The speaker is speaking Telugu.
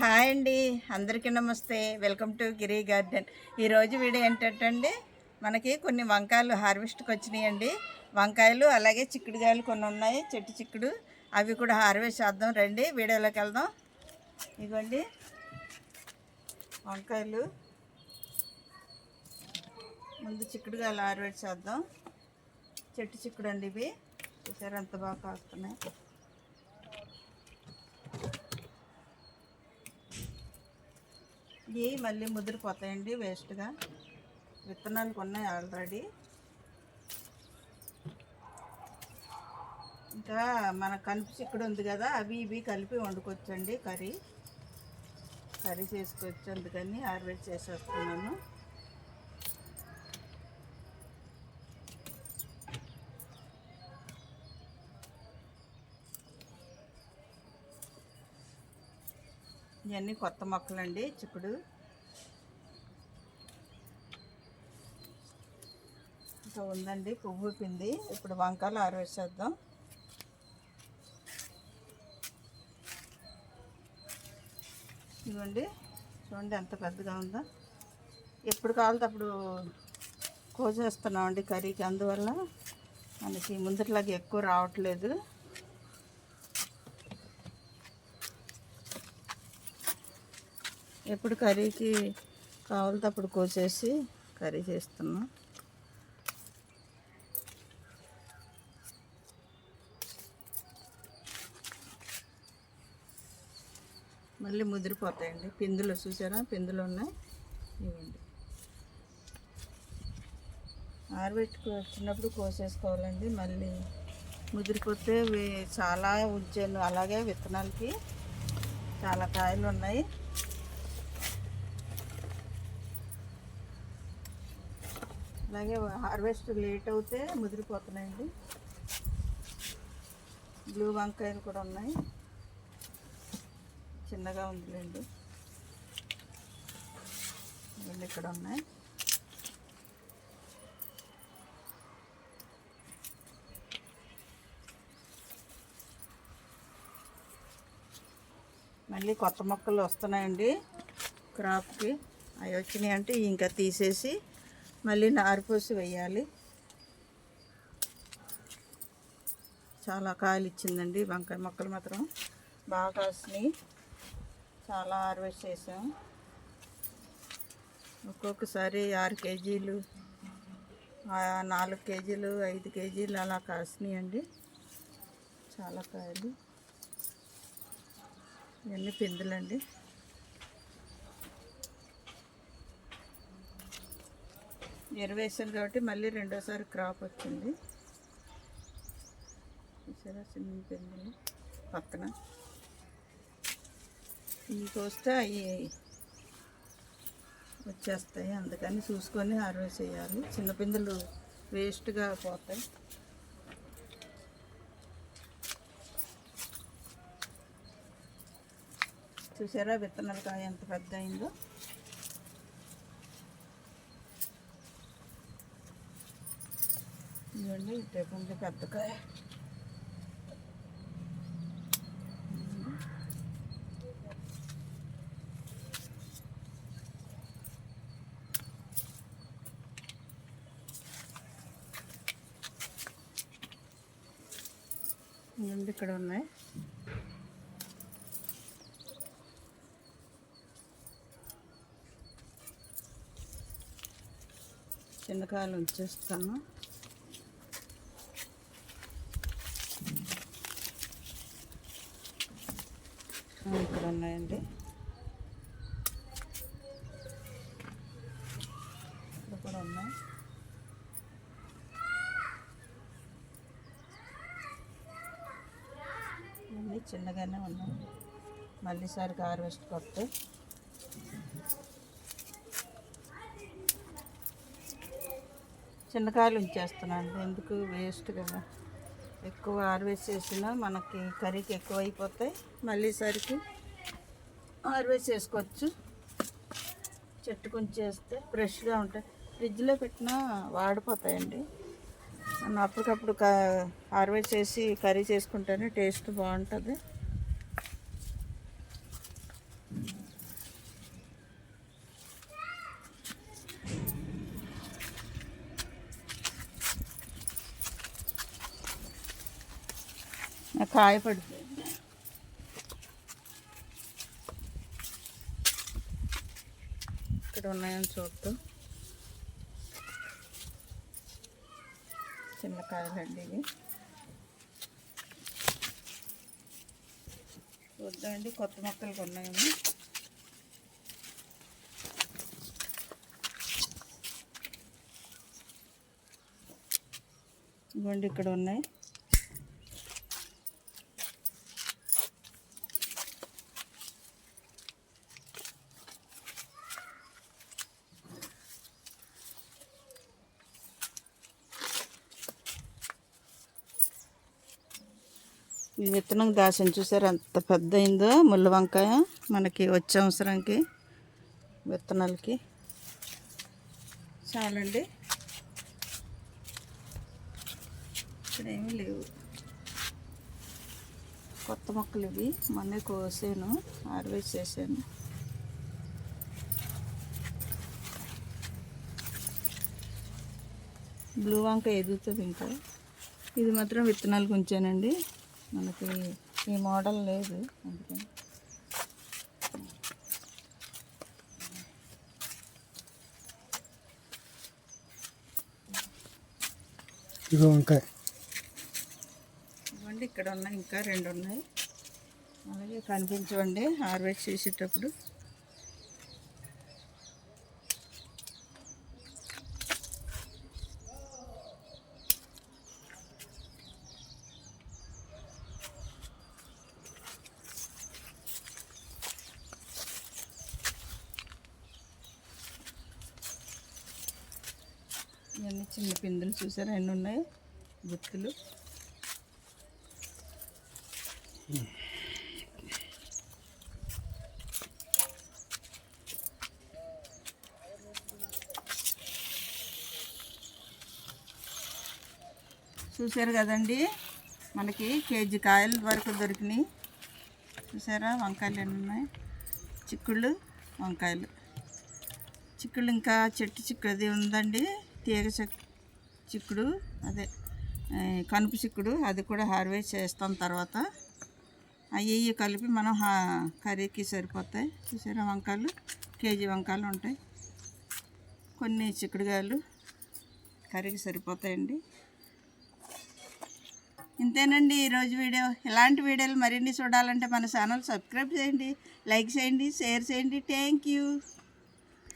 హాయ్ అండి, అందరికీ నమస్తే. Welcome to Giri garden. ఈరోజు వీడియో ఏంటంటే మనకి కొన్ని వంకాయలు హార్వెస్ట్కి వచ్చినాయండి. వంకాయలు అలాగే చిక్కుడుకాయలు కొన్ని ఉన్నాయి, చెట్టు చిక్కుడు, అవి కూడా హార్వెస్ట్ చేద్దాం. రండి వీడియోలోకి వెళ్దాం. ఇదిగోండి వంకాయలు, ముందు చిక్కుడుకాయలు హార్వెస్ట్ చేద్దాం. చెట్టు చిక్కుడు అండి ఇవి, చూసారు ఎంత బాగా కాస్తున్నాయి. ఇవి మళ్ళీ ముదిరిపోతాయండి, వేస్ట్గా. విత్తనాలు ఉన్నాయి ఆల్రెడీ. ఇంకా మన కనుపు చిక్కుడు ఉంది కదా, అవి ఇవి కలిపి వండుకోవచ్చండి. కర్రీ చేసుకోవచ్చు, అందుకని హార్వెస్ట్ చేసేస్తున్నాను. ఇవన్నీ కొత్త మొక్కలండి, చిక్కుడు. ఇంకా ఉందండి, పువ్వు పిండి. ఇప్పుడు వంకాయలు హార్వెస్ట్ చేద్దాం. ఇదిగోండి, చూడండి ఎంత పెద్దగా ఉందో. ఎప్పుడు కావాలంటే అప్పుడు కోసేస్తున్నామండి కర్రీకి, అందువల్ల మనకి ముందట్లాగా ఎక్కువ రావట్లేదు. ఎప్పుడు కర్రీకి కావాలంటే అప్పుడు కోసేసి కర్రీ చేస్తున్నాం. మళ్ళీ ముదిరిపోతాయండి. పిందులు చూసారా, పిందులు ఉన్నాయి. ఇవ్వండి, ఆరబెట్టుకు వచ్చినప్పుడు కోసేసుకోవాలండి. మళ్ళీ ముదిరిపోతే చాలా ఉంచాను. అలాగే విత్తనాలకి చాలా కాయలు ఉన్నాయి. అలాగే హార్వెస్ట్ లేట్ అవుతే ముదిరిపోతున్నాయండి. బ్లూ వంకాయలు కూడా ఉన్నాయి, చిన్నగా ఉందిలేండి. ఇవన్నీ ఇక్కడ ఉన్నాయి. మళ్ళీ కొత్త మొక్కలు వస్తున్నాయండి క్రాప్కి. అవి వచ్చినాయి అంటే ఇంకా తీసేసి మళ్ళీ నారు పోసి వేయాలి. చాలా కాయలు ఇచ్చిందండి వంకాయ మొక్కలు, మాత్రం బాగా కాసినాయి. చాలా హార్వెస్ట్ చేసాం. ఒక్కొక్కసారి 6 కేజీలు, 4 కేజీలు, 5 కేజీలు అలా కాసినాయండి. చాలా కాయలు. ఇవన్నీ పిందులండి. ఎరువేసాను కాబట్టి మళ్ళీ రెండోసారి క్రాప్ వచ్చింది. చూసారా, చిన్న పిందులు పక్కన. ఇవి కోస్తే అవి వచ్చేస్తాయి, అందుకని చూసుకొని హార్వెస్ట్ చేయాలి. చిన్న పిందులు వేస్ట్గా పోతాయి. చూసారా విత్తనాల కాయ ఎంత పెద్ద అయిందో. ఇవ్వండి, ఇటు పెద్ద కాయ. ఇవ్వండి, ఇక్కడ ఉన్నాయి. చిన్నకాయలు ఉంచేస్తాను. ఇక్కడ ఉన్నాయండి. ఇక్కడ కూడా ఉన్నాయి. ఇవన్నీ చిన్నగానే ఉన్నాయి. మళ్ళీ సరిగ్గా హార్వెస్ట్ కొత్త. చిన్నకాయలు ఉంచేస్తున్నాను, ఎందుకు వేస్ట్ కదా. ఎక్కువ హార్వెస్ట్ చేసినా మనకి కర్రీకి ఎక్కువ అయిపోతాయి. మళ్ళీ సరికి హార్వెస్ట్ చేసుకోవచ్చు. చెట్టు కొంచెం చేస్తే ఫ్రెష్గా ఉంటాయి. ఫ్రిడ్జ్లో పెట్టినా వాడిపోతాయండి. మనం అప్పటికప్పుడు హార్వెస్ట్ చేసి కర్రీ చేసుకుంటేనే టేస్ట్ బాగుంటుంది. కాయ పడుతుంది. ఇక్కడ ఉన్నాయని చూద్దాం. చిన్న కాయలండి ఇవి. చూద్దామండి కొత్త మొక్కలు కొన్నాయేమో. ఇవ్వండి ఇక్కడ ఉన్నాయి. ఈ విత్తనం దాసిన చూసారు ఎంత పెద్ద అయిందో. ముళ్ళ వంకాయ మనకి వచ్చే అవసరానికి విత్తనాలకి చాలండి. ఇక్కడ ఏమీ లేవు. కొత్త మొక్కలు ఇవి. మొన్నే కోసాను, హార్వెస్ట్ చేశాను. బ్లూ వంకాయ ఎదుగుతుంది ఇంకా. ఇది మాత్రం విత్తనాలకు ఉంచానండి. మనకి ఈ మోడల్ లేదు అందుకని. వంకాయ ఇవ్వండి ఇక్కడ ఉన్నాయి, ఇంకా 2 ఉన్నాయి. అలాగే కనిపించవండి హార్వెస్ట్ చేసేటప్పుడు. ఇవన్నీ చిన్న పిందులు చూసారా ఎన్ని ఉన్నాయి గుత్తులు. చూసారు కదండి, మనకి కేజీ కాయల వరకు దొరికినాయి. చూసారా వంకాయలు ఎన్ని ఉన్నాయి. చిక్కుళ్ళు వంకాయలు. చిక్కుళ్ళు ఇంకా చెట్టు చిక్కుడు ఉందండి. తీగ చిక్కుడు అదే కనుపు చిక్కుడు, అది కూడా హార్వెస్ట్ చేస్తాం తర్వాత. అవి కలిపి మనం కర్రీకి సరిపోతాయి. చూసారా వంకాయలు కేజీ వంకాయలు ఉంటాయి. కొన్ని చిక్కుడుకాయలు కర్రీకి సరిపోతాయండి. ఇంతేనండి ఈరోజు వీడియో. ఇలాంటి వీడియోలు మరిన్ని చూడాలంటే మన ఛానల్ సబ్స్క్రైబ్ చేయండి, లైక్ చేయండి, షేర్ చేయండి. Thank you.